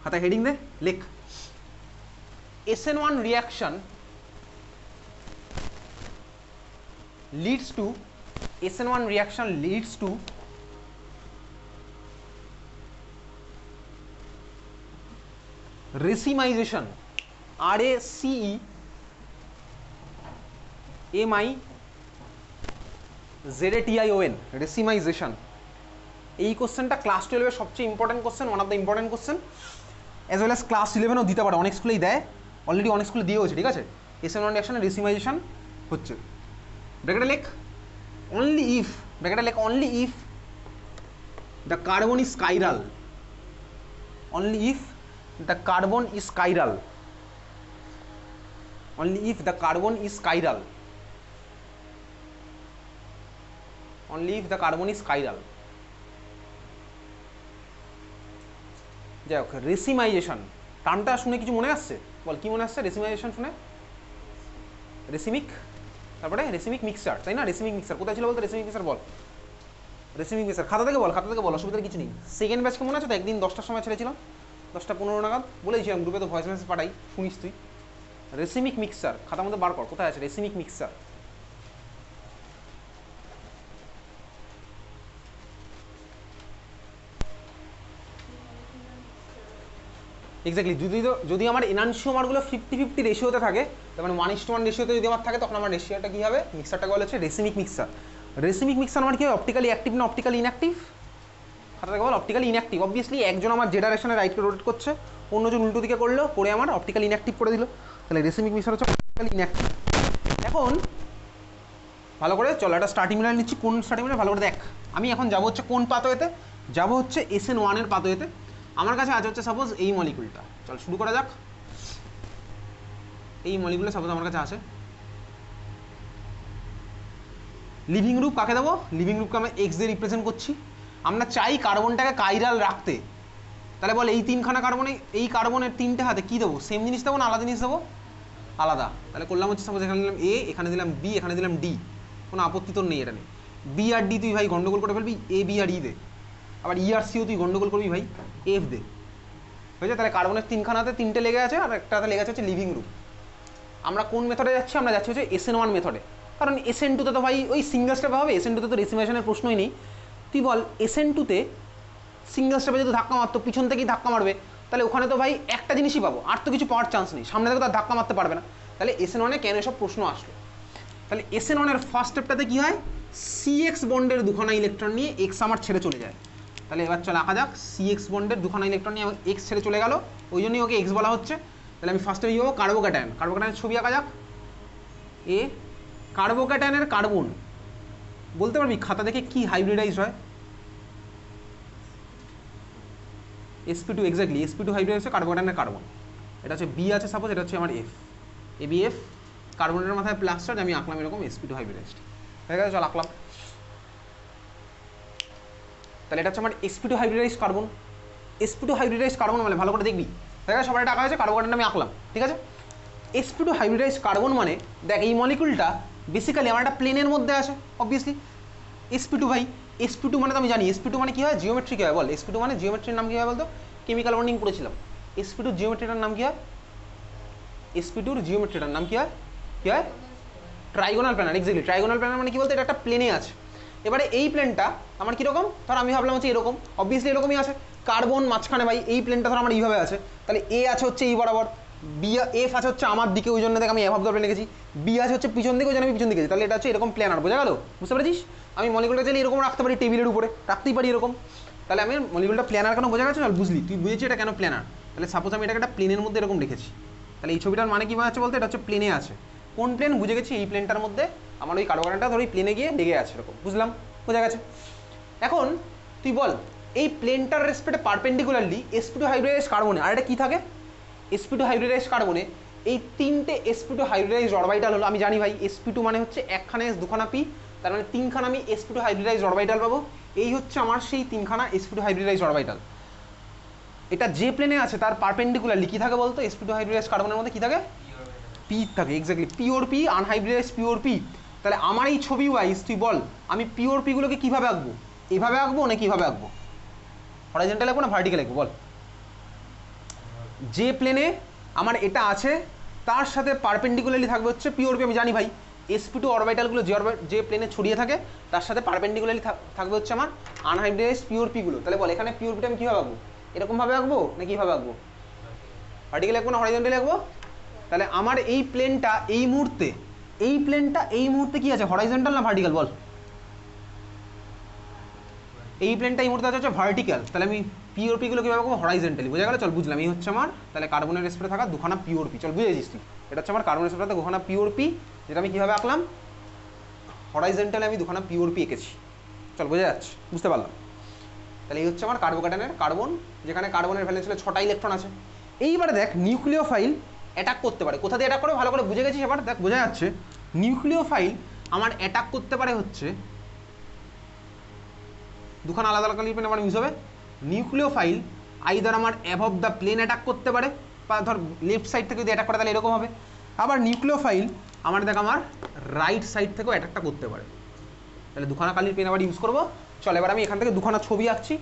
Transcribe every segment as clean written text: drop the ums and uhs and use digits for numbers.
খাতা হেডিং দে, লেখ SN1 reaction leads to SN1 reaction leads to racemization RACEMIZATION racemization। এই কোশ্চেনটা ক্লাস 12 এর সবচেয়ে important question, one of the important question, as well as class 11ও দিতে পারে, অনেক স্কুলেই দেয়, অলরেডি অনেক স্কুলে দিয়েওছে, ঠিক আছে। SN1 রিঅ্যাকশনে রেসিমাইজেশন হচ্ছে, ব্র্যাকেটে লেখ অনলি ইফ, ব্র্যাকেটে লেখ only if the carbon is chiral, only if the carbon is chiral, only if the carbon is chiral, only if the carbon is chiral। যাই হোক, রেসিমাইজেশন টার্মটা শুনে কিছু মনে আসছে? বল কি মনে আসছে রেসিমাইজেশন শুনে? রেসিমিক, তারপরে রেসিমিক মিক্সচার, তাই না? রেসিমিক মিক্সচার কোথায় ছিল বলতো? রেসিমিক মিক্সচার বল, রেসিমিক মিক্সচার খাতা থেকে বল, খাতা থেকে বল, অসুবিধার কিছু নেই। সেকেন্ড ব্যাচকে মনে আছে তো, একদিন 10টার সময় ছেড়েছিলাম, 10টা 15 নাগাদ বলেছিলাম গ্রুপে, তো ভয়েস মেসেজ পাঠাই, শুনিস তুই। রেসিমিক মিক্সচার খাতার মধ্যে বার কর, কোথায় আছে রেসিমিক মিক্সচার? এক্স্যাক্টলি, যদি আমার এনানসিওমারগুলো 50-50 রেশিওতে থাকে, তার মানে 1:1 রেশিওতে যদি আমার থাকে, তখন আমার রেশিওটা কী হবে? মিক্সারটাকে বলা হচ্ছে রেসিমিক মিক্সার। রেসিমিক মিক্সার আমার কি হয়? অপটিক্যালি অ্যাক্টিভ না অপটিক্যালি ইনঅ্যাক্টিভ? খাতাটাকে বল অপটিক্যালি ইনঅ্যাক্টিভ। অবভিয়াসলি একজন আমার যে ডাইরেকশনে রাইটকে রোটেট করছে, অন্যজন উল্টো দিকে করলো, করে আমার অপটিক্যালি ইনঅ্যাক্টিভ করে দিল, তাহলে রেসিমিক মিক্সার হচ্ছে অপটিক্যালি ইনঅ্যাক্টিভ। এখন ভালো করে চলো, একটা স্টার্টিং মিনার নিচ্ছি। কোন স্টার্টিং মিনার? ভালো করে দেখ। আমি এখন যাবো হচ্ছে কোন পাথওয়েতে? যাবো হচ্ছে SN1 এর পাথওয়েতে। আমার কাছে আছে হচ্ছে সাপোজ এই মলিকুলটা, চল শুরু করা যাক। এই মলিকুলটা সাপোজ আমার কাছে আছে, লিভিং গ্রুপ কাকে দেবো? লিভিং গ্রুপকে আমরা এক্স দিয়ে রিপ্রেজেন্ট করছি। আমরা চাই কার্বনটাকে কাইরাল রাখতে, তাহলে বল এই তিনখানা কার্বনে, এই কার্বনের তিনটে হাতে কী দেবো? সেম জিনিস দেবো না আলাদা জিনিস দেবো? আলাদা। তাহলে করলাম হচ্ছে সাপোজ এখানে দিলাম A, এখানে দিলাম B, এখানে দিলাম D, কোনো আপত্তি তোর নেই এটা নেই। B আর D তুই ভাই গন্ডগোল করে ফেলবি, A B আর E দে। আবার E আর Cও তুই গন্ডগোল করবি ভাই, F দে, হয়েছে? তাহলে কার্বনের তিনখানাতে তিনটে লেগে আছে, আর একটাতে লেগে আছে হচ্ছে লিভিং গ্রুপ। আমরা কোন মেথডে যাচ্ছি? আমরা যাচ্ছি হচ্ছে SN1 মেথডে, কারণ SN2তে তো ভাই ওই সিঙ্গেল স্টেপে হবে, SN2তে তো রেসিমেশনের প্রশ্নই নেই। তুই বল SN2তে সিঙ্গেল স্টেপে যদি ধাক্কা মারতো, পিছন থেকেই ধাক্কা মারবে, তাহলে ওখানে তো ভাই একটা জিনিসই পাবো, আর তো কিছু পাওয়ার চান্স নেই, সামনে থেকে তো আর ধাক্কা মারতে পারবে না। তাহলে SN1-এ কেন এসব প্রশ্ন আসলো? তাহলে SN1-এর ফার্স্ট স্টেপটাতে কী হয়? CX বন্ডের দুখানা ইলেকট্রন নিয়ে X আমার ছেড়ে চলে যায়। তাহলে এবার চলে আঁকা যাক, CX বন্ডের দুখানা ইলেকট্রন নিয়ে X ছেড়ে চলে গেল, ওই জন্যই ওকে X বলা হচ্ছে। তাহলে আমি ফার্স্টে যাবো কার্বোক্যাটায়ন, কার্বোক্যাটায়নের ছবি আঁকা যাক। এ কার্বোক্যাটায়নের কার্বন বলতে পারবি খাতা দেখে কি হাইব্রিডাইজ হয়? sp2, এক্স্যাক্টলি sp2 হাইব্রিডাইজ হচ্ছে কার্বোক্যাটায়নের কার্বন। এটা হচ্ছে B আছে সাপোজ, এটা হচ্ছে আমার F, ABF, কার্বনের মাথায় প্লাস চার্জ, আমি আঁকলাম এরকম sp2 হাইব্রিডাইজড, হয়ে গেছে? চল আঁকলাম। তাহলে এটা হচ্ছে আমার sp2 hybridise carbon. sp2 hybridise carbon মানে ভালো করে দেখবি, হয়ে গেছে? সবাই টাকা হয়েছে, কার্বোক্যাটায়ন আমি আঁকলাম, ঠিক আছে? sp2 হাইব্রিডাইজ কার্বন মানে দেখ, এই মলিকুলটা বেসিক্যালি আমার একটা প্লেনের মধ্যে আছে, অবভিয়াসলি sp2 ভাই। sp2 মানে তো আমি জানি sp2 মানে কী হয়? জিওমেট্রি কী হয় বল? sp2 মানে জিওমেট্রির নাম কী হয় বলতো? কেমিক্যাল বন্ডিং পড়েছিলাম। sp2 জিওমেট্রিটার নাম কী হয়? sp2-র জিওমেট্রিটার নাম কী হয়? কী হয়? Trigonal planar, exactly trigonal planar মানে কী বলতো? এটা একটা প্লেনে আছে। এবারে এই প্লেনটা আমার কীরকম? ধর আমি ভাবলাম হচ্ছে এরকম, অবভিয়াসলি এরকমই আছে, কার্বন মাঝখানে ভাই, এই প্লেনটা ধর আমার এইভাবে আছে, তাহলে এ আছে হচ্ছে এই বরাবর, বি এফ আছে হচ্ছে আমার দিকে, ওই জন্য দেখ আমি এভাবে ধরে লিখেছি, বি আছে হচ্ছে পিছন দিকে, ওই জন্য আমি পিছন দিকে, তাহলে এটা হচ্ছে এরকম প্ল্যানার, বোঝা গেল? বুঝতে পেরেছিস? আমি মলিকুলটা চাইলে এরকম রাখতে পারি, টেবিলের উপরে রাখতেই পারি এরকম, তাহলে আমি মলিকুলটা প্ল্যানার কেন, বোঝা গেছে? বুঝলি, তুই বুঝেছি এটা কেন প্ল্যানার? তাহলে সাপোজ আমি এটাকে একটা প্লেনের মধ্যে এরকম রেখেছি, তাহলে এই ছবিটার মানে কী আছে বলতে? এটা হচ্ছে প্লেনে আছে। কোন প্লেন? বুঝে গেছি, এই প্লেনটার মধ্যে আমার ওই কার্বোক্যাটায়নটা ধর ওই প্লেনে গিয়ে লেগে আছে এরকম, বুঝলাম, বোঝা গেছে? এখন তুই বল, এই প্লেনটার রেসপেক্টে পারপেন্ডিকুলারলি sp2 হাইব্রিডাইজ কার্বনে আর এটা কী থাকে? sp2 হাইব্রিডাইজ কার্বনে এই তিনটে sp2 হাইব্রিডাইজ অরবিটাল হলো, আমি জানি ভাই sp2 মানে হচ্ছে একখানা S দুখানা P, তার মানে তিনখানা আমি sp2 হাইব্রিডাইজ অরবিটাল পাবো। এই হচ্ছে আমার সেই তিনখানা sp2 হাইব্রিডাইজ অরবিটাল। এটা যে প্লেনে আছে তার পারপেন্ডিকুলারলি কী থাকে বলতো? sp2 হাইব্রিডাইজ কার্বনের মধ্যে কী থাকে? P থাকে, exactly pure P, unhybridize pure P। তাহলে আমার এই ছবি ওয়াইজ তুই বল, আমি পিওর Pগুলোকে কীভাবে আঁকবো? এভাবে আঁকবো না কীভাবে আঁকবো? হরাইজন্টাল আঁকবো না ভার্টিক্যাল আঁকবো বল? যে প্লেনে আমার এটা আছে তার সাথে পারপেন্ডিকুলারলি থাকবে হচ্ছে পিওরপি। আমি জানি ভাই sp2 অরবিটালগুলো যে প্লেনে ছড়িয়ে থাকে তার সাথে পারপেন্ডিকুলারলি থাকবে হচ্ছে আমার আনহাইব্রিডাইজড পিওরপিগুলো। তাহলে বল এখানে পিওরপিটা আমি কীভাবে আঁকবো? এরকমভাবে আঁকবো না কীভাবে আঁকবো? ভার্টিক্যালি আঁকবো না হরাইজন্টালি আঁকবো? তাহলে আমার এই প্লেনটা এই মুহূর্তে কি আছে, হরাইজন্টাল না ভার্টিক্যাল বল? এই প্লেনটা এই মুহূর্তে আছে হচ্ছে ভার্টিক্যাল। তাহলে আমি পিওরপিগুলো কীভাবে আঁকবো? হরাইজন্টালি। বোঝা গেল? চল বুঝলাম। এই হচ্ছে আমার তাহলে কার্বনের স্পেসে থাকা দুখানা পিওরপি। চল বুঝেছিস তুই? এটা হচ্ছে আমার কার্বনের স্পেসে থাকা দুখানা পিওরপি, যেটা আমি কীভাবে আঁকলাম? হরাইজন্টালে আমি দুখানা পিওরপি এঁকেছি। চল বোঝা যাচ্ছে? বুঝতে পারলাম। তাহলে এই হচ্ছে আমার কার্বোক্যাটায়নের কার্বন, যেখানে কার্বনের ভ্যালেন্স ছিল 6টা ইলেকট্রন আছে। এইবারে দেখ নিউক্লিওফাইল অ্যাটাক করতে পারে। কোথা দিয়ে অ্যাটাক করে ভালো করে বুঝে গেছিস? এবার দেখ বোঝা যাচ্ছে নিউক্লিওফাইল আমার অ্যাটাক করতে পারে হচ্ছে দুখানা আলাদা আলাদা লিপেন আমার ইউজ হবে। নিউক্লিওফাইল আইদার আমার অ্যাবভ দ্য প্লেন অ্যাটাক করতে পারে, বা ধর লেফট সাইড থেকে যদি অ্যাটাক করে তাহলে এরকম হবে। আবার নিউক্লিওফাইল আমার দেখ আমার রাইট সাইড থেকেও অ্যাটাকটা করতে পারে। তাহলে দুখানা কালির পেন আবার ইউজ করবো। চল এবার আমি এখান থেকে দুখানা ছবি আঁকছি।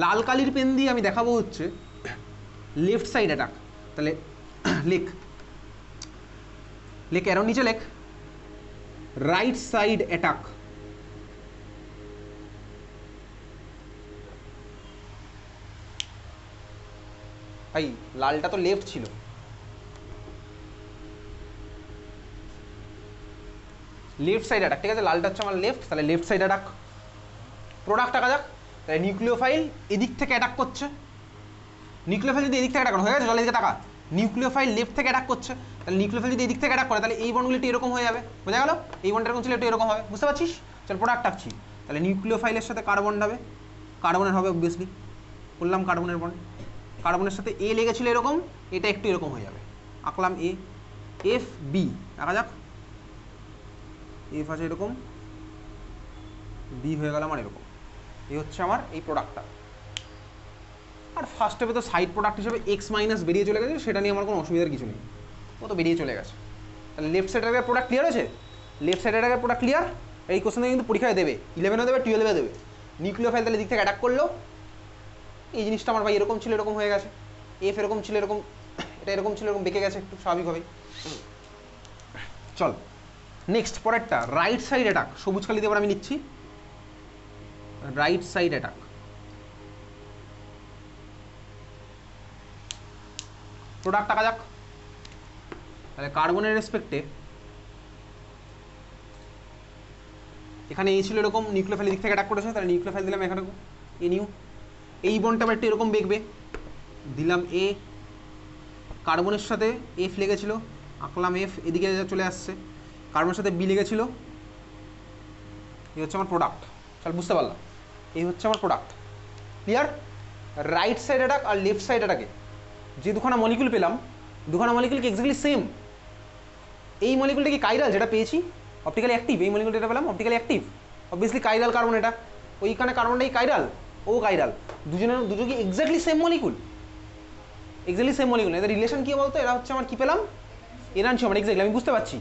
লাল কালির পেন দিয়ে আমি দেখাবো হচ্ছে লেফট সাইড অ্যাটাক। তাহলে লেখ এর নিচে লেখ রাইট সাইড অ্যাটাক। ভাই লালটা তো লেফট ছিল, লেফট সাইড অ্যাটাক, ঠিক আছে? লালটা হচ্ছে আমার লেফট, তাহলে লেফট সাইড অ্যাটাক। প্রোডাক্ট আঁকা যাক। তাহলে নিউক্লিওফাইল এদিক থেকে অ্যাটাক করছে। নিউক্লিওফাইল যদি এদিক থেকে অ্যাটাক করে, হয়ে গেছে? জল এদিকে টাকা। নিউক্লিওফাইল লেফট থেকে অ্যাটাক করছে, তাহলে নিউক্লিওফাইল যদি এদিক থেকে অ্যাটাক করে তাহলে এই বন্ডগুলি একটু এরকম হয়ে যাবে। বোঝা গেল? এই বন্ডটা এরকম ছিল, একটু এরকম হবে। বুঝতে পারছিস? চল প্রোডাক্ট আঁকছি। তাহলে নিউক্লিওফাইলের সাথে কার্বন হবে, কার্বনের হবে অবভিয়াসলি। বললাম কার্বনের বন্ড, কার্বনের সাথে এ লেগেছিল এরকম, এটা একটু এরকম হয়ে যাবে। আঁকলাম এ, এফ বি আঁকা যাক। এফ আছে এরকম, বি হয়ে গেল আমার এরকম। এই হচ্ছে আমার এই প্রোডাক্টটা। আর ফার্স্ট স্টেপে তো সাইড প্রোডাক্ট হিসেবে এক্স মাইনাস বেরিয়ে চলে গেছে, সেটা নিয়ে আমার কোনো অসুবিধার কিছু নেই, ও তো বেরিয়ে চলে গেছে। তাহলে লেফট সাইডের প্রোডাক্ট ক্লিয়ার হয়েছে? লেফট সাইডের প্রোডাক্ট ক্লিয়ার। এই কোশ্চেন কিন্তু পরীক্ষায় দেবে, 11-এও দেবে, 12-এও দেবে। নিউক্লিওফাইল তাহলে দিক থেকে অ্যাটাক করলো, এই জিনিসটা আমার ভাই এরকম ছিল, এরকম হয়ে গেছে। এফ এরকম ছিল, এরকম, এটা এরকম ছিল, এরকম বেঁকে গেছে একটু স্বাভাবিকভাবেই। চল নেক্সট পরেরটা রাইট সাইড অ্যাটাক। সবুজ কালি দিয়ে এবার আমি নিচ্ছি রাইট সাইড অ্যাটাক। প্রোডাক্ট আঁকা যাক। তাহলে কার্বনের রেসপেক্টে এখানে এই ছিল এরকম, নিউক্লিওফাইল দিক থেকে অ্যাটাক করেছে, তাহলে নিউক্লিওফাইল দিলাম এখানে এ নিউ। এই বন্ডটা আবার একটু এরকম বেঁকবে, দিলাম এ। কার্বনের সাথে এফ লেগেছিল, আঁকলাম এফ, এদিকে চলে আসছে। কার্বনের সাথে বি লেগেছিল, এই হচ্ছে আমার প্রোডাক্ট। চল বুঝতে পারলাম, এই হচ্ছে আমার product. Clear? Right side attack আর লেফট সাইড অ্যাটাকে যে দুখানা মলিকুল পেলাম, দুখানা মলিকুল কি এক্স্যাক্টলি সেম? এই মলিকুলটা কি কাইরাল যেটা পেয়েছি অপটিক্যালি অ্যাক্টিভ? এই মলিকুলটা যেটা পেলাম optically active, obviously chiral carbon এটা। ওইখানে কার্বনটাই কাইরাল, ও কাইরাল, দুজন কি exactly same molecule? Exactly same molecule. এদের রিলেশন কি বলতো? এরা হচ্ছে আমার কি পেলাম? এনানসিওমার। এক্স্যাক্টলি আমি বুঝতে পারছি।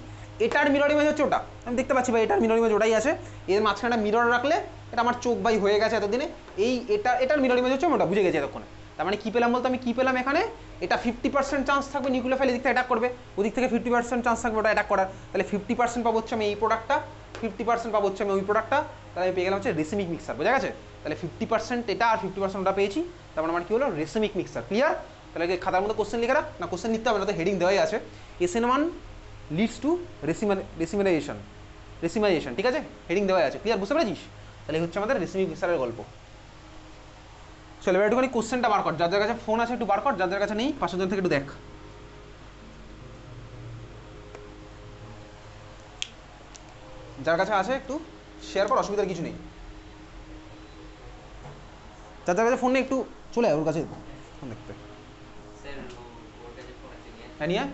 এটার মিরর ইমেজ হচ্ছে ওটা, আমি দেখতে পাচ্ছি ভাই এটার মিরর ইমেজ ওটাই আছে। এর মাঝখানে মিরর রাখলে এটা আমার চোখ ভাই হয়ে গেছে এতদিনে। এটার মিরর ইমেজ হচ্ছে ওটা, বুঝে গেছি এতক্ষণে। তার মানে কি পেলাম বলতো? আমি কি পেলাম এখানে? এটা 50% চান্স থাকবে নিউক্লিওফাইল এদিক থেকে অ্যাটাক করবে, ওদিক থেকে 50% চান্স থাকবে ওটা অ্যাটাক করার। তাহলে 50% পাবো হচ্ছে আমি এই প্রোডাক্টটা, 50% পাবো হচ্ছে আমি ওই প্রোডাক্টটা। তাহলে আমি পেয়ে গেলাম হচ্ছে রেসিমিক মিক্সার। বোঝা গেছে? তাহলে 50% এটা আর 50% ওটা পেয়েছি, তার মানে আমার কি হলো? Racemic mixer. ক্লিয়ার? তাহলে খাতার মধ্যে কোশ্চেন লিখে রাখ না, কোশ্চেন লিখতে হবে না, তো হেডিং দেওয়াই আছে, SN1 লিডস টু রেসিমাইজেশন। ঠিক আছে? হেডিং দেওয়াই আছে। ক্লিয়ার? বুঝতে পেরেছিস? তাহলে হচ্ছে আমাদের রেসিমিক মিক্সারের গল্প। চলো এবার একটুখানি কোশ্চেনটা বার কর, যার যার কাছে ফোন আছে একটু বার কর, যার যার কাছে নেই 5 জন থেকে একটু দেখ। যার কাছে আছে একটু শেয়ার কর, অসুবিধার কিছু নেই। যার যার কাছে ফোন নেই একটু চলে আয় ওর কাছে ফোন দেখতে। হ্যাঁ নিয়ে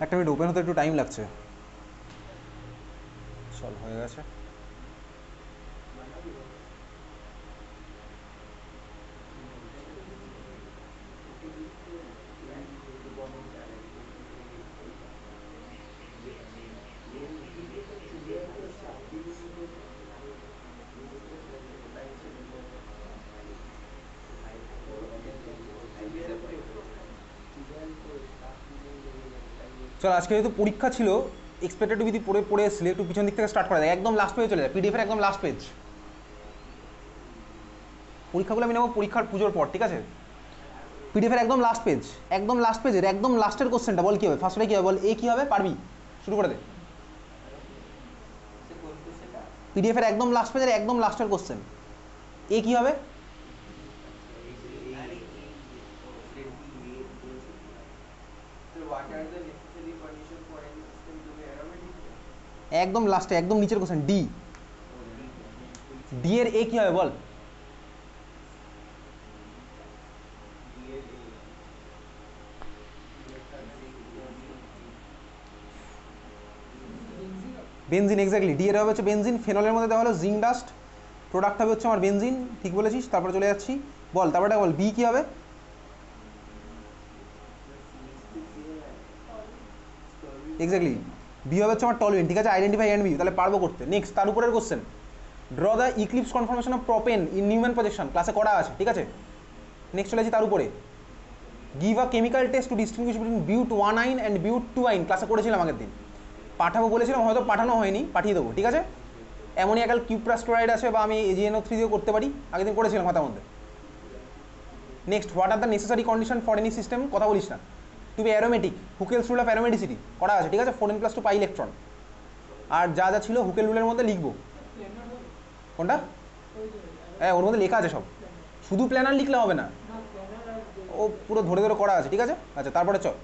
একটা মিনিট, ওপেন হতে একটু টাইম লাগছে। চল, হয়ে গেছে। চল, আজকে যেহেতু পরীক্ষা ছিল, এক্সপেক্টেড টু যদি পড়ে পড়ে এসেছিলে, একটু পিছন দিক থেকে স্টার্ট করা যায়, একদম লাস্ট পেজে চলে যায়, পিডিএফের একদম লাস্ট পেজ। পরীক্ষাগুলো আমি নেবো পরীক্ষার পুজোর পর, ঠিক আছে? পিডিএফের একদম লাস্ট পেজ, একদম লাস্ট পেজের একদম লাস্টের কোশ্চেনটা বল কী হবে, ফার্স্টে কী হবে বল, এ কী হবে, পারবি? শুরু করে দে। পিডিএফের একদম লাস্ট পেজের একদম লাস্টের কোশ্চেন, এ কী হবে? একদম লাস্টে, একদম নিচের কোশ্চেন, ডি। ডি এর এ কী হবে বল? Benzene, exactly. ডি এর হবে হচ্ছে বেনজিন। ফেনলের মধ্যে দেওয়া হলো জিঙ্ক ডাস্ট, প্রোডাক্ট হবে হচ্ছে আমার বেনজিন, ঠিক বলেছিস। তারপরে চলে যাচ্ছি, বল তারপরে বল, বি কী হবে? এক্স্যাক্টলি, বি হবে হচ্ছে আমার টলুইন, ঠিক আছে? আইডেন্টিফাই অ্যান্ড বি, তাহলে পারবো করতে। নেক্সট, তার উপরের question, draw the eclipsed conformation of propane in Newman projection, ক্লাসে করা আছে, ঠিক আছে? নেক্সট চলে যাচ্ছি তার উপরে, give a chemical test to distinguish between but 1 yne and বিউট 2 আইন, ক্লাসে করেছিলাম আগের দিন। পাঠাবো বলেছিলাম, হয়তো পাঠানো হয়নি, পাঠিয়ে দেবো, ঠিক আছে? অ্যামোনিয়াকাল কিউপ্রাস্টোরাইড আছে, বা আমি এজিএনও3 দিয়েও করতে পারি, আগের দিন করেছিলাম মাথার মধ্যে। Next, what are the necessary condition for any system, কথা বলিস না, to be aromatic, Huckel's rule of aromaticity করা আছে, ঠিক আছে? 4n+2 pi electron. আর যা যা ছিল হুকেল রুলের মধ্যে লিখবো। কোনটা? হ্যাঁ, ওর মধ্যে লেখা আছে সব, শুধু প্ল্যানার লিখলে হবে না, ও পুরো ধরে ধরে করা আছে, ঠিক আছে? আচ্ছা, তারপরে চল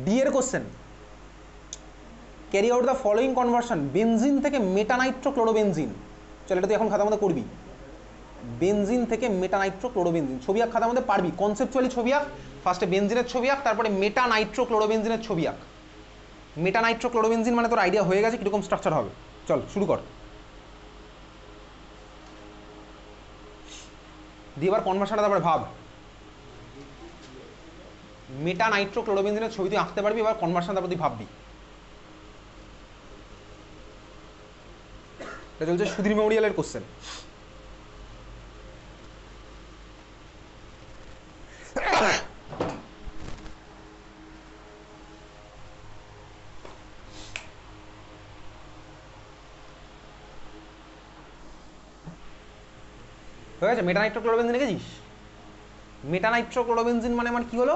ডি এর question, carry out the following conversion benzene থেকে মেটানাইট্রোক্লোরোবেনজিন। চল, এটা তুই এখন খাতার মধ্যে করবি, বেনজিন থেকে মেটানাইট্রোক্লোরোবেনজিন। ছবি আঁক খাতার মধ্যে, পারবি? কনসেপচুয়ালি ছবি আঁক, ফার্স্টে বেনজিনের ছবি আঁক, তারপরে মেটানাইট্রোক্লোরোবেনজিনের ছবি আঁক। মেটানাইট্রোক্লোরোবেনজিন মানে তোর আইডিয়া হয়ে গেছে কীরকম স্ট্রাকচার হবে। চল শুরু কর, দিয়ে এবার কনভার্সনটা তারপরে ভাব। মেটানাইট্রোক্লোরোবেনজিনের ছবি তুই আঁকতে পারবি, এবার কনভার্সন তারপর তুই ভাববি। এটা চলছে সুধীর মেমোরিয়ালের কোশ্চেন। হয়ে গেছে? মেটানাইট্রোক্লোরোবেনজিন দেখেছিস? মেটানাইট্রোক্লোরোবেনজিন মানে আমার কী হলো,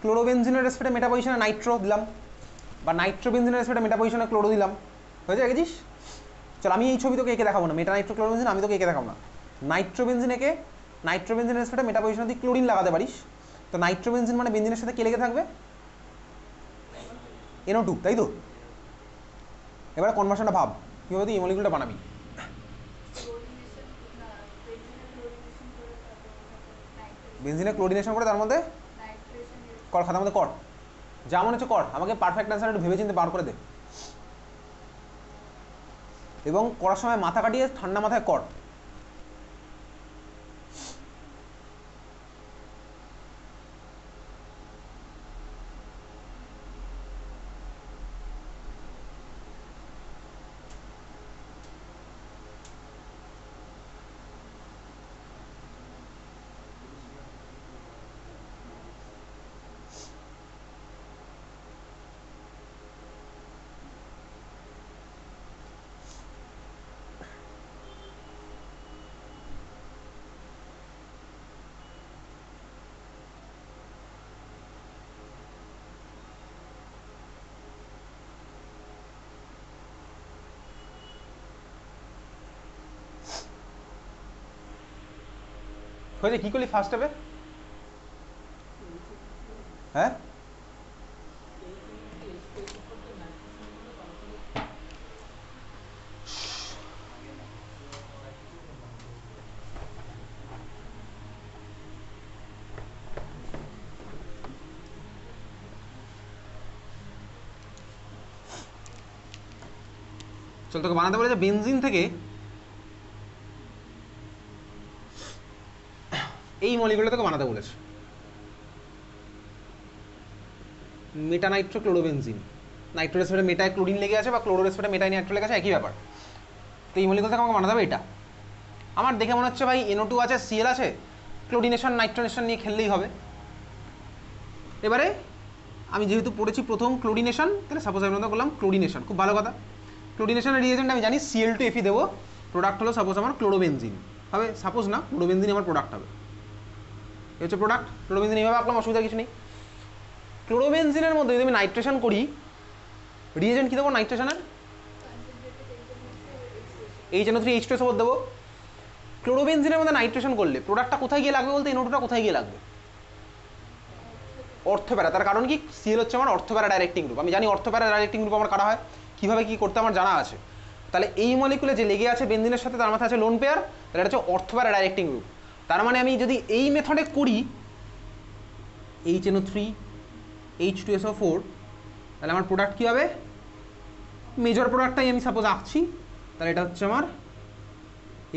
ক্লোরোবেনজিনের রেসপেক্টে মেটা পজিশনে নাইট্রো দিলাম, বা নাইট্রোবেনজিনের রেসপেক্টে মেটা পজিশনে ক্লোরো দিলাম, হয়েছে? দেখেছিস? চল, আমি এই ছবি তোকে এঁকে দেখাবো না, মেটানাইট্রোক্লোরোবেনজিন আমি তোকে এঁকে দেখাবো না। নাইট্রোবেনজিন একে, নাইট্রোবেনজিনের রেসপেক্টে মেটা পজিশনে তুই ক্লোরিন লাগাতে পারিস। তো নাইট্রোবেনজিন মানে বেনজিনের সাথে কে লেগে থাকবে? NO2, তাই তো? এবারে কনভার্সনটা ভাব, কীভাবে তুই এই মলিকুলটা বানাবি। বেনজিনে ক্লোরিনেশন করে তার মধ্যে কর, খাতার মধ্যে কর, যা মনে হচ্ছে কর, আমাকে পারফেক্ট অ্যান্সার একটু ভেবে চিন্তে বার করে দে, এবং করার সময় মাথা কাটিয়ে ঠান্ডা মাথায় কর। হয়েছে? কী করলি ফার্স্ট স্টেপে? হ্যাঁ, চল তোকে বানাতে বলেছে বেনজিন থেকে এই মলিকুলটা তোকে বানাতে বলেছে মেটানাইট্রোক্লোরোবেনজিন। নাইট্রোরেসপেটে মেটায় ক্লোরিন লেগে আছে বা ক্লোরোরেসপেটে মেটায় নাইট্রো লেগে আছে, একই ব্যাপার। তো এই মলিকুল থেকে আমাকে বানাতে হবে এটা। আমার দেখে মনে হচ্ছে ভাই NO2 আছে, Cl আছে, ক্লোরিনেশন নাইট্রোনেশন নিয়ে খেললেই হবে। এবারে আমি যেহেতু পড়েছি প্রথম ক্লোরিনেশন, তাহলে সাপোজ আমি করলাম ক্লোরিনেশন, খুব ভালো কথা। ক্লোরিনেশনের রিয়েজেন্ট আমি জানি Cl2Fe দেবো, প্রোডাক্ট হলো সাপোজ আমার ক্লোরোবেনজিন হবে, সাপোজ না ক্লোরোবেনজিন আমার প্রোডাক্ট হবে, এই হচ্ছে প্রোডাক্ট। ক্লোরোবেনজিন এইভাবে আঁকলাম, অসুবিধা কিছু নেই। ক্লোরোবেনজিনের মধ্যে যদি আমি নাইট্রেশন করি, রিয়েজেন্ট কী দেবো নাইট্রেশনের? HNO3H2SO4 দেবো। ক্লোরোবেনজিনের মধ্যে নাইট্রেশন করলে প্রোডাক্টটা কোথায় গিয়ে লাগবে বলতে NO2টা কোথায় গিয়ে লাগবে? অর্থপ্যারা। তার কারণ কি? Cl হচ্ছে আমার অর্থপ্যারা ডাইরেক্টিং গ্রুপ। আমি জানি অর্থপ্যারা ডাইরেক্টিং গ্রুপ আমার কাটা হয়, কীভাবে কী করতে আমার জানা আছে। তাহলে এই মলিকুলে যে লেগে আছে বেনজিনের সাথে, তার মাথায় আছে লোন পেয়ার, তাহলে এটা হচ্ছে অর্থপ্যারা ডাইরেক্টিং গ্রুপ। তার মানে আমি যদি এই মেথডে করি HNO3H2SO4, তাহলে আমার প্রোডাক্ট কী হবে? মেজর প্রোডাক্টটাই আমি সাপোজ আঁকছি, তাহলে এটা হচ্ছে আমার,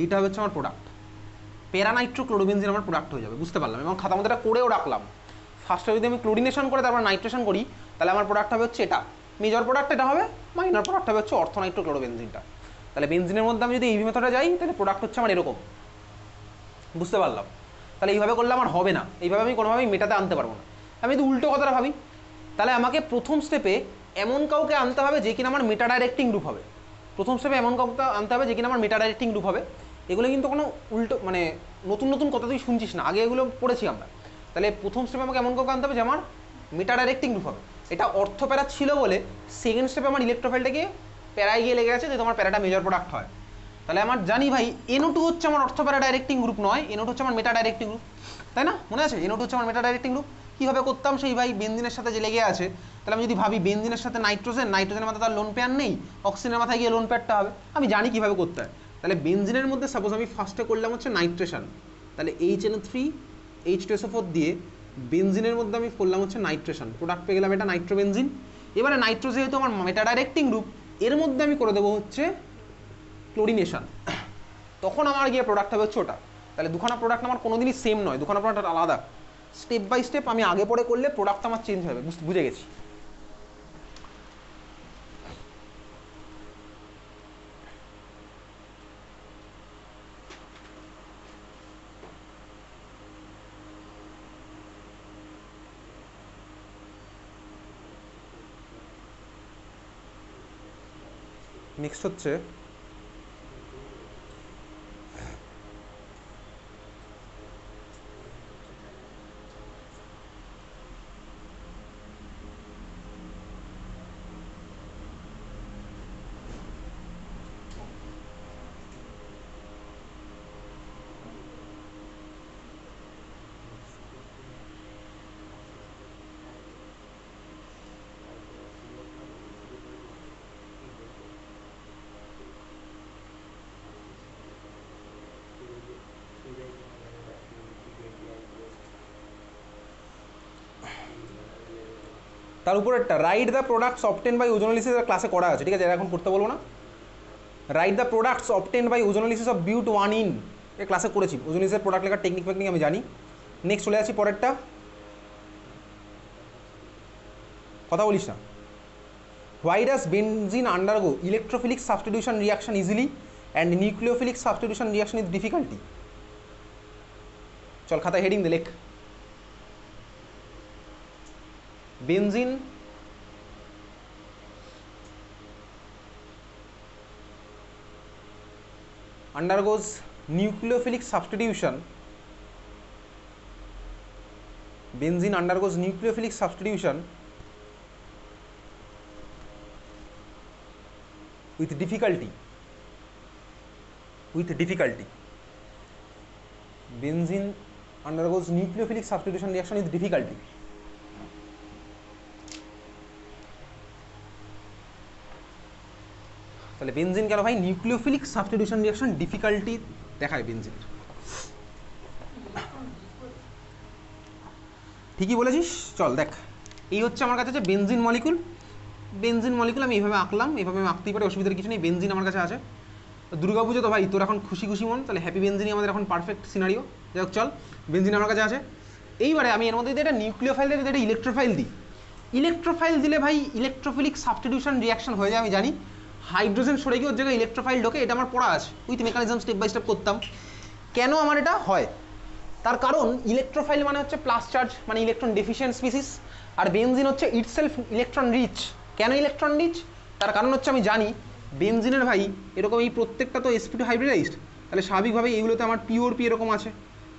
এইটা হচ্ছে আমার প্রোডাক্ট। প্যারানাইট্রোক্লোরোবেনজিন আমার প্রোডাক্ট হয়ে যাবে, বুঝতে পারলাম। এবং খাতার মধ্যে এটা করেও রাখলাম। ফার্স্টে যদি আমি ক্লোরিনেশন করে তারপর নাইট্রেশন করি, তাহলে আমার প্রোডাক্ট হবে হচ্ছে এটা, মেজর প্রোডাক্ট এটা হবে, মাইনর প্রোডাক্ট হবে হচ্ছে অর্থোনাইট্রোক্লোরোবেনজিনটা। তাহলে বেনজিনের মধ্যে আমি যদি এই মেথডে যাই, তাহলে প্রোডাক্ট হচ্ছে আমার এরকম, বুঝতে পারলাম। তাহলে এইভাবে করলে আমার হবে না, এইভাবে আমি কোনোভাবেই মেটাতে আনতে পারবো না। আমি যদি উল্টো কথাটা ভাবি, তাহলে আমাকে প্রথম স্টেপে এমন কাউকে আনতে হবে যে কিনা আমার মেটা ডাইরেক্টিং গ্রুপ হবে। প্রথম স্টেপে এমন কাউকে আনতে হবে যে কিনা আমার মেটা ডাইরেক্টিং গ্রুপ হবে। এগুলো কিন্তু কোনো উল্টো মানে নতুন নতুন কথা তুই শুনছিস না, আগে এগুলো পড়েছি আমরা। তাহলে প্রথম স্টেপে আমাকে এমন কাউকে আনতে হবে যে আমার মেটা ডাইরেক্টিং গ্রুপ হবে। এটা অর্থপ্যারা ছিল বলে সেকেন্ড স্টেপে আমার ইলেকট্রোফাইলটাকে প্যারায় গিয়ে লেগে গেছে যে তোমার প্যারাটা মেজর প্রোডাক্ট হয়। তাহলে আমার জানি ভাই NO2 হচ্ছে আমার অর্থপ্যারা ডাইরেক্টিং গ্রুপ নয়, NO2 হচ্ছে আমার মেটা ডাইরেক্টিং গ্রুপ, তাই না? মনে আছে NO2 হচ্ছে আমার মেটা ডাইরেক্টিং গ্রুপ। কীভাবে করতাম সেই ভাই, বেনজিনের সাথে যে লেগে আছে, তাহলে আমি যদি ভাবি বেনজিনের সাথে নাইট্রোজেনের মাথায় তার লোন পেয়ার নেই, অক্সিজেনের মাথায় গিয়ে লোন পেয়ারটা হবে, আমি জানি কীভাবে করতে হয়। তাহলে বেনজিনের মধ্যে সাপোজ আমি ফার্স্টে করলাম হচ্ছে নাইট্রেশন, তাহলে HNO3H2SO4 দিয়ে বেনজিনের মধ্যে আমি করলাম হচ্ছে নাইট্রেশন, প্রোডাক্ট পেয়ে গেলাম এটা নাইট্রোবেনজিন। এবারে নাইট্রো যেহেতু আমার মেটা ডাইরেক্টিং গ্রুপ, এর মধ্যে আমি করে দেবো হচ্ছে ক্লোরিনেশন, তখন আমার গিয়ে প্রোডাক্ট হবে হচ্ছে ওটা। তাহলে দুখানা প্রোডাক্ট আমার কোনোদিনই সেম নয়, দুখানা প্রোডাক্ট আলাদা। স্টেপ বাই স্টেপ আমি আগে পরে করলে প্রোডাক্ট আমার চেঞ্জ হবে, বুঝে গেছি। নেক্সট হচ্ছে তার উপরেরটা write the products obtain by ozonolysis ক্লাসে করা আছে, ঠিক আছে? এখন করতে বলবো না। Write the products obtain by ozonolysis of but 1 এ ক্লাসে করেছি, ওজোনোলিসিসের প্রোডাক্ট লেখার টেকনিক আমি জানি। নেক্সট চলে আসি পরেরটা, কথা বলিস না। Why does benzene undergo electrophilic substitution reaction easily and nucleophilic substitution reaction is difficulty? চল খাতায় হেডিং দে, লেখ। Benzene undergoes nucleophilic substitution. Benzene undergoes nucleophilic substitution with difficulty. Benzene undergoes nucleophilic substitution reaction with difficulty. তাহলে benzene কেন ভাই nucleophilic substitution reaction difficulty দেখায় বেনজিনের? ঠিকই বলেছিস। চল দেখ, এই হচ্ছে আমার কাছে যে বেনজিন মলিকুল, বেনজিন মলিকুল আমি এইভাবে আঁকলাম, এইভাবে আমি আঁকতেই পারি, অসুবিধার কিছু নেই। বেনজিন আমার কাছে আছে। দুর্গাপুজো তো ভাই তোর এখন খুশি খুশি মন, তাহলে হ্যাপি বেনজিনই আমাদের এখন পারফেক্ট সিনারিও। যাই হোক চল, বেনজিন আমার কাছে আছে। এইবারে আমি এর মধ্যে যদি একটা নিউক্লিওফাইল দিই, একটা ইলেকট্রোফাইল দিই। ইলেকট্রোফাইল দিলে ভাই ইলেকট্রোফিলিক সাবস্টিটিউশন রিয়াকশন হয়ে যায়, আমি জানি। হাইড্রোজেন সরে গিয়ে ওর জায়গায় ইলেকট্রোফাইল ঢোকে, এটা আমার পড়া আছে, with mechanism step by step করতাম। কেন আমার এটা হয়? তার কারণ ইলেকট্রোফাইল মানে হচ্ছে প্লাস চার্জ, মানে ইলেকট্রন ডেফিসিয়েন্ট স্পিসিস, আর বেনজিন হচ্ছে ইটসেলফ ইলেকট্রন রিচ। কেন ইলেকট্রন রিচ? তার কারণ হচ্ছে আমি জানি বেনজিনের ভাই এরকম এই প্রত্যেকটা তো sp2 হাইব্রিডাইজড, তাহলে স্বাভাবিকভাবেই এইগুলোতে আমার পিওর পি এরকম আছে,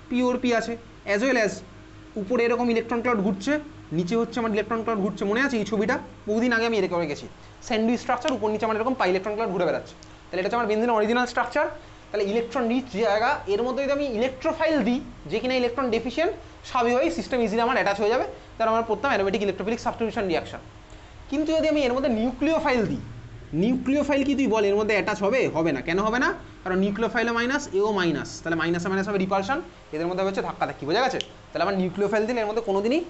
পিওর পি আছে, অ্যাজ ওয়েল অ্যাজ উপরে এরকম ইলেকট্রন ক্লাউড ঘুরছে, নিচে হচ্ছে আমার ইলেকট্রন ক্লাউড ঘুরছে। মনে আছে এই ছবিটা? বহুদিন আগে আমি এরকম করে গেছি, স্যান্ডউইচ স্ট্রাকচার, উপর নিচে আমার এরকম পাই ইলেকট্রন ক্লাউড ঘুরে বেড়াচ্ছে। তাহলে এটা হচ্ছে আমার বেনজিনের অরিজিনাল স্ট্রাকচার। তাহলে ইলেকট্রন রিচ জায়গা, এর মধ্যে যদি আমি ইলেকট্রোফাইল দিই যে কিনা ইলেকট্রন ডেফিসিয়েন্ট, স্বাভাবিকভাবেই সিস্টেম ইজিলি আমার অ্যাটাচ হয়ে যাবে, তাহলে আমার পড়তাম অ্যারোমেটিক ইলেকট্রোফিলিক সাবস্টিটিউশন রিয়াকশন। কিন্তু যদি আমি এর মধ্যে নিউক্লিওফাইল দিই, নিউক্লিওফাইল কি তুই বল এর মধ্যে অ্যাটাচ হবে? হবে না। কেন হবে না? কারণ নিউক্লিওফাইলও মাইনাস, এও মাইনাস, তাহলে মাইনাসে মাইনাস হবে রিপালশন, এদের মধ্যে হচ্ছে ধাক্কাধাক্কি, বোঝা গেছে? তাহলে আমার নিউক্লিওফাইল দিলে এর মধ্যে কোনোদিনই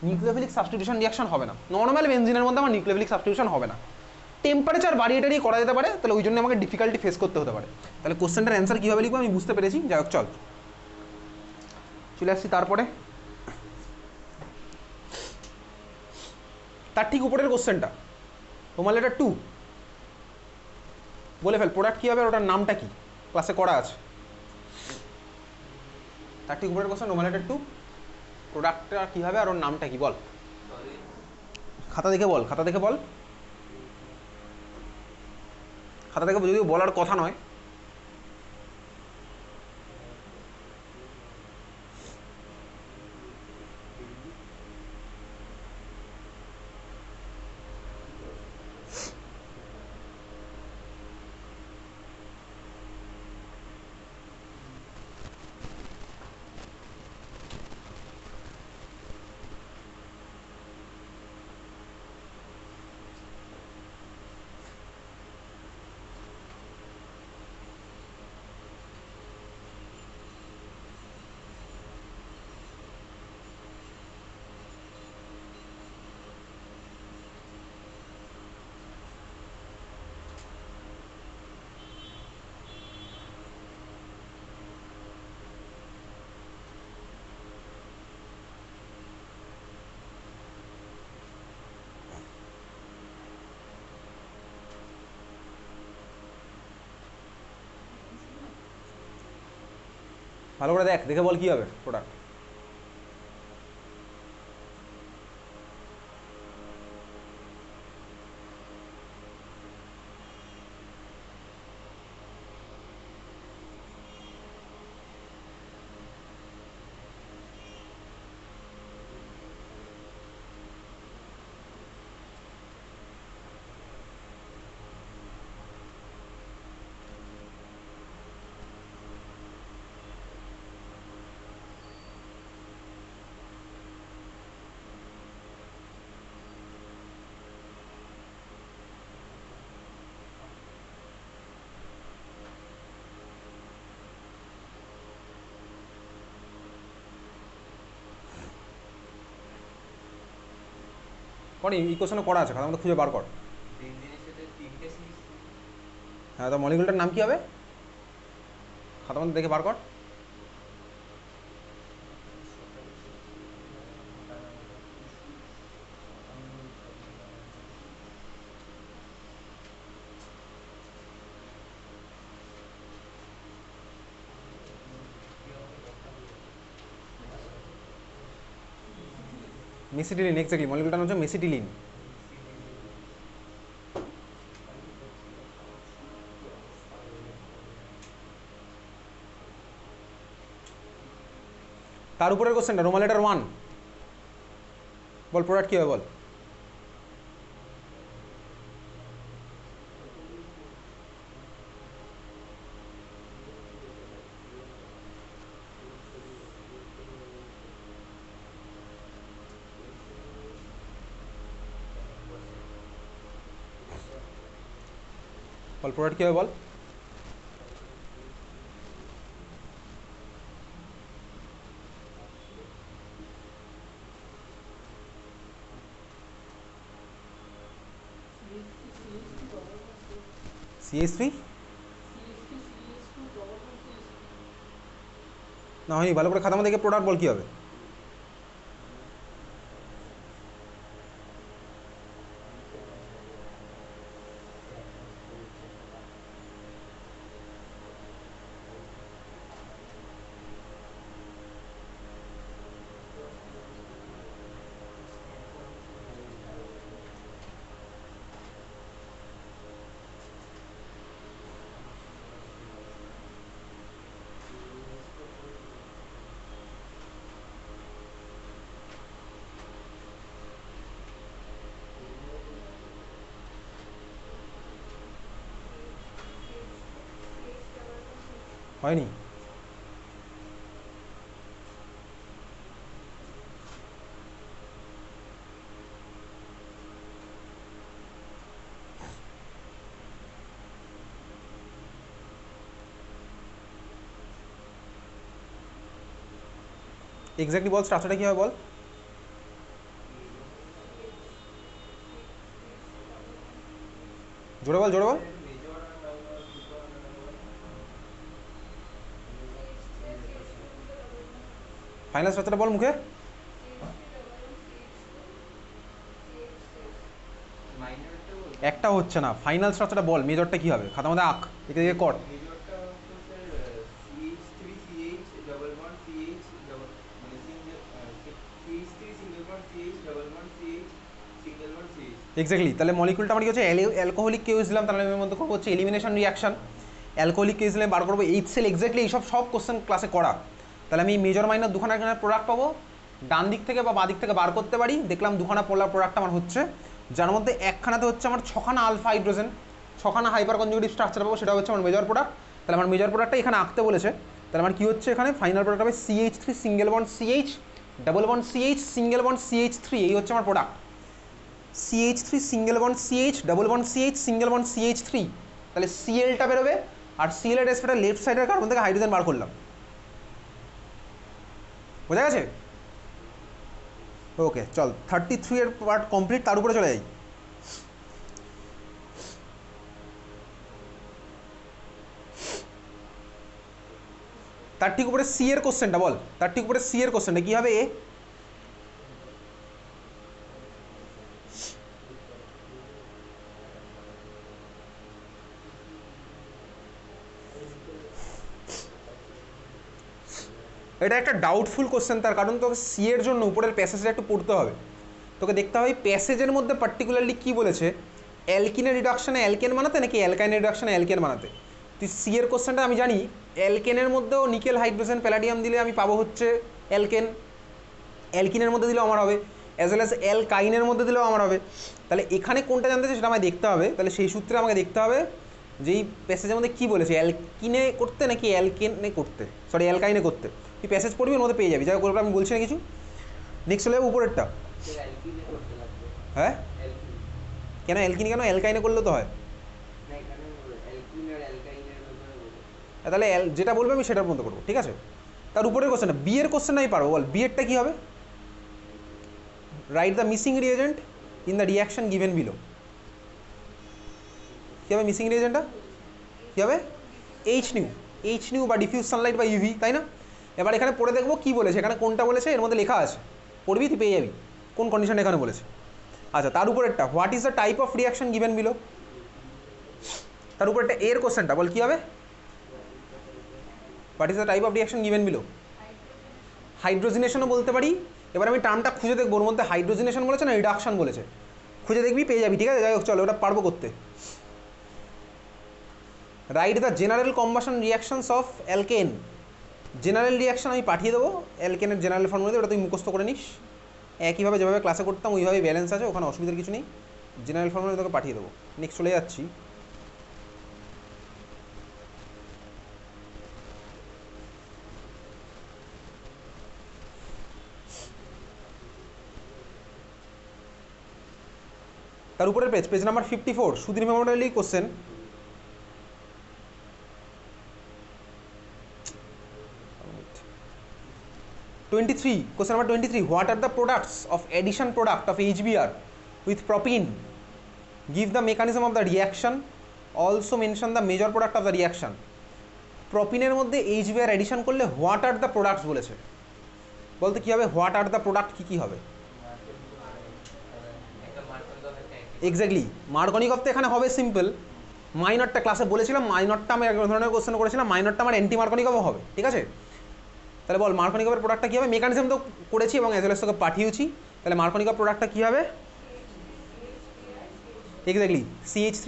নিউক্লিওফিলিক সাবস্টিটিউশন রিয়াকশন হবে না। নর্মাল বেনজিনের মধ্যে আমার নিউক্লিওফিলিক সাবস্টিটিউশন হবে না। টেম্পারেচার বাড়িয়ে টাড়িয়ে করা যেতে পারে, তাহলে ওই জন্য আমাকে ডিফিকাল্টি ফেস করতে হতে পারে। তাহলে কোশ্চেনটার অ্যান্সার কীভাবে লিখবো আমি বুঝতে পেরেছি। যাই হোক চল চলে আসছি তারপরে, তার ঠিক উপরের কোশ্চেনটা, তোমার লেটার 2 বলে ফেল প্রোডাক্ট কী হবে আর ওটার নামটা কি, ক্লাসে করা আছে। তার ঠিক উপরের কোশ্চেন, রোমান লেটার 2, প্রোডাক্টটা কী হবে আর ওর নামটা কি বল। খাতা দেখে বল, খাতা দেখে বল, খাতা দেখে যদিও বলার কথা নয়। ভালো করে দেখ, দেখে বল কী হবে প্রোডাক্ট। করি এই কোশ্চেনে করা আছে, খাতার মধ্যে খুঁজে বার কর। হ্যাঁ, তো মলিকুলটার নাম কী হবে খাতার মধ্যে দেখে বার কর। মেসিটিলিন, এক্স্যাক্টলি, মলিকুলটার নাম হচ্ছে মেসিটিলিন। তার উপরের কোশ্চেনটা, রোমান লেটার 1, বল প্রোডাক্ট কী হবে বল। বল প্রোডাক্ট কী হবে বল। CH3 না হয়নি, ভালো করে খাতা মধ্যে দেখে প্রোডাক্ট বল কী হবে। হয়নি, এক্স্যাক্টলি বল স্ট্রাকচারটা কী হবে বল। জোরে বল, জোরে বল। ফাইনাল স্ট্রাকচারটা বল মুখে। একটা হচ্ছে না, ফাইনাল স্ট্রাকচারটা বল, মেজরটা কী হবে, খাতার মধ্যে আঁক, একে দিকে কর। এক্স্যাক্টলি, তাহলে মলিকুলটা আমার কি হচ্ছে অ্যালকোহলিক কেউস দিলাম, তাহলে আমি মধ্যে করবো হচ্ছে এলিমিনেশন রিয়াকশন। অ্যালকোহলিক কেউস দিলে বার করবো এইচ সেল, এক্স্যাক্টলি এইসব সব কোশ্চেন ক্লাসে করা। তাহলে আমি মেজর মাইনার দুখানা এখানে প্রোডাক্ট পাবো, ডান দিক থেকে বা বাঁ দিক থেকে বার করতে পারি। দেখলাম দুখানা পোলার প্রোডাক্ট আমার হচ্ছে, যার মধ্যে একখানাতে হচ্ছে আমার 6খানা আলফা হাইড্রোজেন, 6খানা হাইপার কনজুগেটিভ স্ট্রাকচার পাবো, সেটা হচ্ছে আমার মেজর প্রোডাক্ট। তাহলে আমার মেজর প্রোডাক্টটা এখানে আঁকতে বলেছে, তাহলে আমার কী হচ্ছে এখানে ফাইনাল প্রোডাক্ট হবে CH3 single bond CH, double bond CH, single bond CH3, এই হচ্ছে আমার product. CH3 single bond CH, double bond CH, single bond CH3, তাহলে Clটা বেরোবে, আর Cl এর রেসপেক্টে লেফট সাইডের কার্বন থেকে হাইড্রোজেন বার করলাম। বোঝা গেছে? ওকে, চল 33 এর পার্ট কমপ্লিট, তার উপরে চলে যাই। তার ঠিক উপরে সি এর কোশ্চেনটা বল, তার ঠিক উপরে সি এর কোশ্চেনটা কী হবে? এটা একটা ডাউটফুল কোশ্চেন, তার কারণ তোকে সি এর জন্য উপরের প্যাসেজটা একটু পড়তে হবে। তোকে দেখতে হবে প্যাসেজের মধ্যে পার্টিকুলারলি কী বলেছে, অ্যালকিনের রিডাকশনে অ্যালকেন বানাতে নাকি অ্যালকাইনের রিডাকশনে অ্যালকেন বানাতে। তুই সি এর কোশ্চেনটা আমি জানি, অ্যালকেনের মধ্যেও নিকেল হাইড্রোজেন প্যালাডিয়াম দিলে আমি পাবো হচ্ছে অ্যালকেন, অ্যালকিনের মধ্যে দিলেও আমার হবে, অ্যাজ ওয়েল অ্যাজ অ্যালকাইনের মধ্যে দিলেও আমার হবে। তাহলে এখানে কোনটা জানতে চাই সেটা আমায় দেখতে হবে। তাহলে সেই সূত্রে আমাকে দেখতে হবে যে এই প্যাসেজের মধ্যে কী বলেছে, অ্যালকিনে করতে নাকি অ্যালকেনে করতে, সরি অ্যালকাইনে করতে। তুই প্যাসেজ পড়বি, ওর মধ্যে পেয়ে যাবি, যাই হোক আমি বলছি না কিছু। নেক্সট চলে যাবো উপরেরটা। হ্যাঁ কেন অ্যালকিন, কেন অ্যালকাইনে করলে তো হয়। তাহলে যেটা বলবে আমি সেটার মধ্যে করবো, ঠিক আছে। তার উপরের কোশ্চেনটা, বি এর কোশ্চেন আমি পারবো, বল বি এরটা কী হবে। Write the missing reagent in the reaction given below. কী হবে মিসিং রিয়েজেন্টটা, কী হবে? এইচ নিউ বা ডিফিউজ সানলাইট বা ইউভি, তাই না? এবার এখানে পড়ে দেখবো কী বলেছে, এখানে কোনটা বলেছে, এর মধ্যে লেখা আছে, পড়বি তুই পেয়ে যাবি কোন কন্ডিশন এখানে বলেছে। আচ্ছা, তার উপরেরটা, what is the type of reaction given below. তার উপরেরটা এর কোশ্চেনটা বল কী হবে, what is the type of reaction given below. হাইড্রোজিনেশনও বলতে পারি। এবার আমি টার্মটা খুঁজে দেখবো ওর মধ্যে হাইড্রোজিনেশন বলেছে না রিডাকশন বলেছে, খুঁজে দেখবি পেয়ে যাবি, ঠিক আছে। যাই হোক চলো ওটা পারবো করতে। Write the general combustion reactions of alkane. General reaction আমি পাঠিয়ে দেবো, অ্যালকেনের জেনারেল ফর্মুলা, ওটা তুই মুখস্থ করে নিস, একইভাবে যেভাবে ক্লাসে করতাম ওইভাবে ব্যালেন্স আছে, ওখানে অসুবিধার কিছু নেই। জেনারেল ফর্মুলা তোকে পাঠিয়ে দেবো। নেক্সট চলে যাচ্ছি, তার উপরের পেজ, পেজ নাম্বার 54, সুধীর মেমোরিয়ালি question. Question number 23. What are the products of addition product of HBr with propene? Give the mechanism of the reaction. Also mention the major product of the reaction. প্রপিনের মধ্যে HBr addition করলে what are the products বলেছে, বলতে কী হবে, what are the product কী কী হবে। এক্স্যাক্টলি, মার্কনিকভ তো এখানে হবে সিম্পল। মাইনরটা ক্লাসে বলেছিলাম, মাইনরটা আমি এক ধরনের কোশ্চেন করেছিলাম, মাইনরটা আমার অ্যান্টি মার্কনিকভও হবে, ঠিক আছে। তাহলে বল মার্কনিকভের প্রোডাক্টটা কী হবে, মেকানিজম তো করেছি এবং এজএলএস তোকে পাঠিয়েছি। তাহলে মার্কনিকভ প্রোডাক্টটা কী হবে, এক্স্যাক্টলি CH3